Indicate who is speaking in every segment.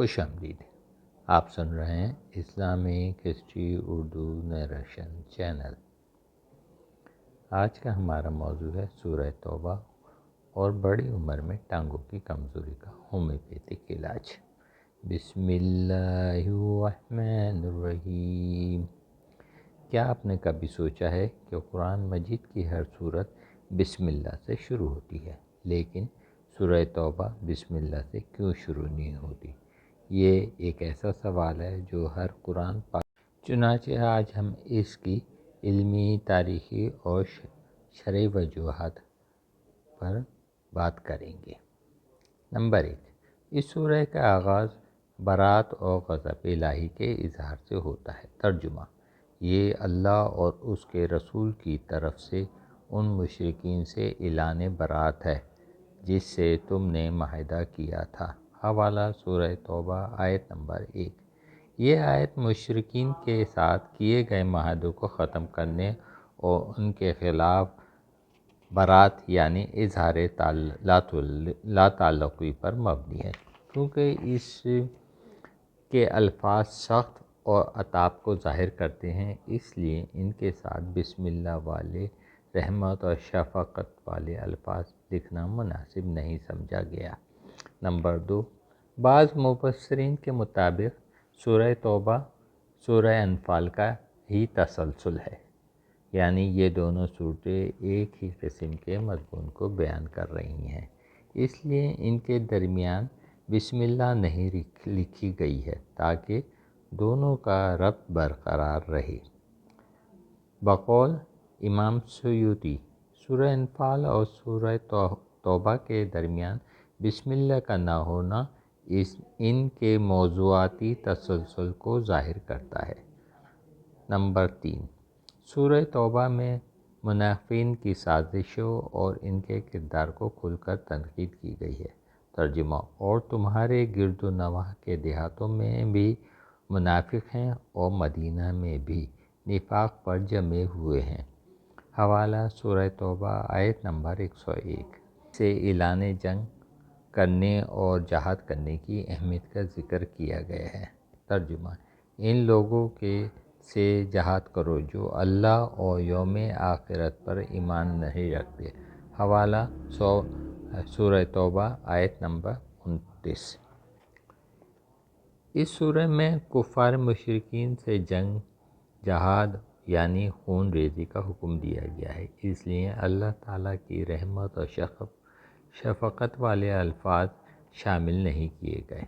Speaker 1: خوش آمدید۔ آپ سن رہے ہیں Islamic history Urdu narration channel. آج کا ہمارا موضوع ہے سورہ توبہ اور بڑی عمر میں ٹانگوں کی کمزوری کا ہومیوپیتھک علاج۔ بسم اللہ الرحمن الرحیم۔ کیا آپ نے کبھی سوچا ہے کہ قرآن مجید کی ہر سورت بسم اللہ سے شروع ہوتی ہے، لیکن سورہ توبہ بسم اللہ سے کیوں شروع نہیں ہوتی؟ یہ ایک ایسا سوال ہے جو ہر قرآن پاک، چنانچہ آج ہم اس کی علمی، تاریخی اور شرعی وجوہات پر بات کریں گے۔ نمبر 1، اس سورہ کا آغاز برات اور غضب الہی کے اظہار سے ہوتا ہے۔ ترجمہ: یہ اللہ اور اس کے رسول کی طرف سے ان مشرکین سے اعلان برات ہے جس سے تم نے معاہدہ کیا تھا۔ حوالہ: سورہ توبہ آیت نمبر 1۔ یہ آیت مشرکین کے ساتھ کیے گئے معاہدوں کو ختم کرنے اور ان کے خلاف برات یعنی اظہار لا تعلقی پر مبنی ہے۔ کیونکہ اس کے الفاظ سخت اور عتاب کو ظاہر کرتے ہیں، اس لیے ان کے ساتھ بسم اللہ والے، رحمت اور شفقت والے الفاظ لکھنا مناسب نہیں سمجھا گیا۔ نمبر 2، بعض مفسرین کے مطابق سورہ توبہ سورہ انفال کا ہی تسلسل ہے، یعنی یہ دونوں صورتیں ایک ہی قسم کے مضمون کو بیان کر رہی ہیں، اس لیے ان کے درمیان بسم اللہ نہیں لکھی گئی ہے تاکہ دونوں کا ربط برقرار رہے۔ بقول امام سیوطی، سورہ انفال اور سورہ توبہ کے درمیان بسم اللہ کا نہ ہونا ان کے موضوعاتی تسلسل کو ظاہر کرتا ہے۔ نمبر 3، سورہ توبہ میں منافقین کی سازشوں اور ان کے کردار کو کھل کر تنقید کی گئی ہے۔ ترجمہ: اور تمہارے گرد و نواح کے دیہاتوں میں بھی منافق ہیں اور مدینہ میں بھی نفاق پر جمے ہوئے ہیں۔ حوالہ: سورہ توبہ آیت نمبر 101۔ سے اعلان جنگ کرنے اور جہاد کرنے کی اہمیت کا ذکر کیا گیا ہے۔ ترجمہ: ان لوگوں سے جہاد کرو جو اللہ اور یوم آخرت پر ایمان نہیں رکھتے۔ حوالہ: سورہ توبہ آیت نمبر 29۔ اس سورہ میں کفار مشرکین سے جنگ، جہاد یعنی خون ریزی کا حکم دیا گیا ہے، اس لیے اللہ تعالیٰ کی رحمت اور شفقت والے الفاظ شامل نہیں کیے گئے۔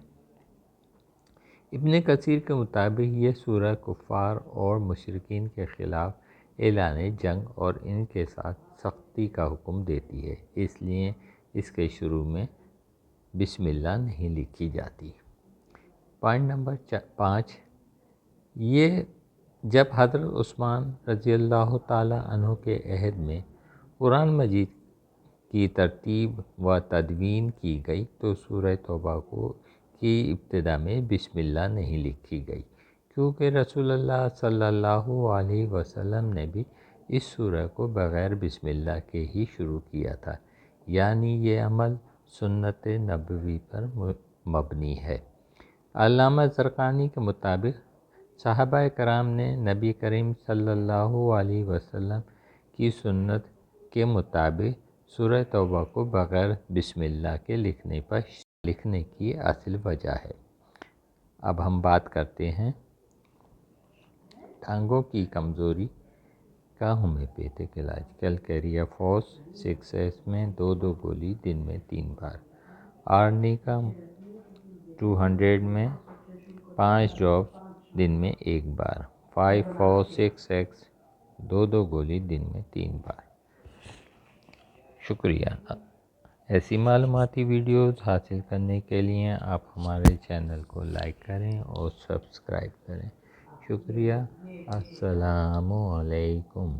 Speaker 1: ابن کثیر کے مطابق یہ سورہ کفار اور مشرکین کے خلاف اعلان جنگ اور ان کے ساتھ سختی کا حکم دیتی ہے، اس لیے اس کے شروع میں بسم اللہ نہیں لکھی جاتی۔ پوائنٹ نمبر 5، یہ جب حضرت عثمان رضی اللہ تعالیٰ عنہ کے عہد میں قرآن مجید کی ترتیب و تدوین کی گئی تو سورہ توبہ کی ابتدا میں بسم اللہ نہیں لکھی گئی، کیونکہ رسول اللہ صلی اللہ علیہ وسلم نے بھی اس سورہ کو بغیر بسم اللہ کے ہی شروع کیا تھا، یعنی یہ عمل سنت نبوی پر مبنی ہے۔ علامہ زرقانی کے مطابق صحابہ کرام نے نبی کریم صلی اللہ علیہ وسلم کی سنت کے مطابق سورہ توبہ کو بغیر بسم اللہ کے لکھنے کی اصل وجہ ہے۔ اب ہم بات کرتے ہیں ٹانگوں کی کمزوری کا ہومیوپیتھک علاج۔ کیلکیریا فوس 6S میں 2 گولی دن میں 3 بار، آرنیکا 200 میں 5 ڈراپس دن میں 1 بار، 5-4-6X 2 گولی دن میں 3 بار۔ شکریہ۔ ایسی معلوماتی ویڈیوز حاصل کرنے کے لیے آپ ہمارے چینل کو لائک کریں اور سبسکرائب کریں۔ شکریہ۔ السلام علیکم۔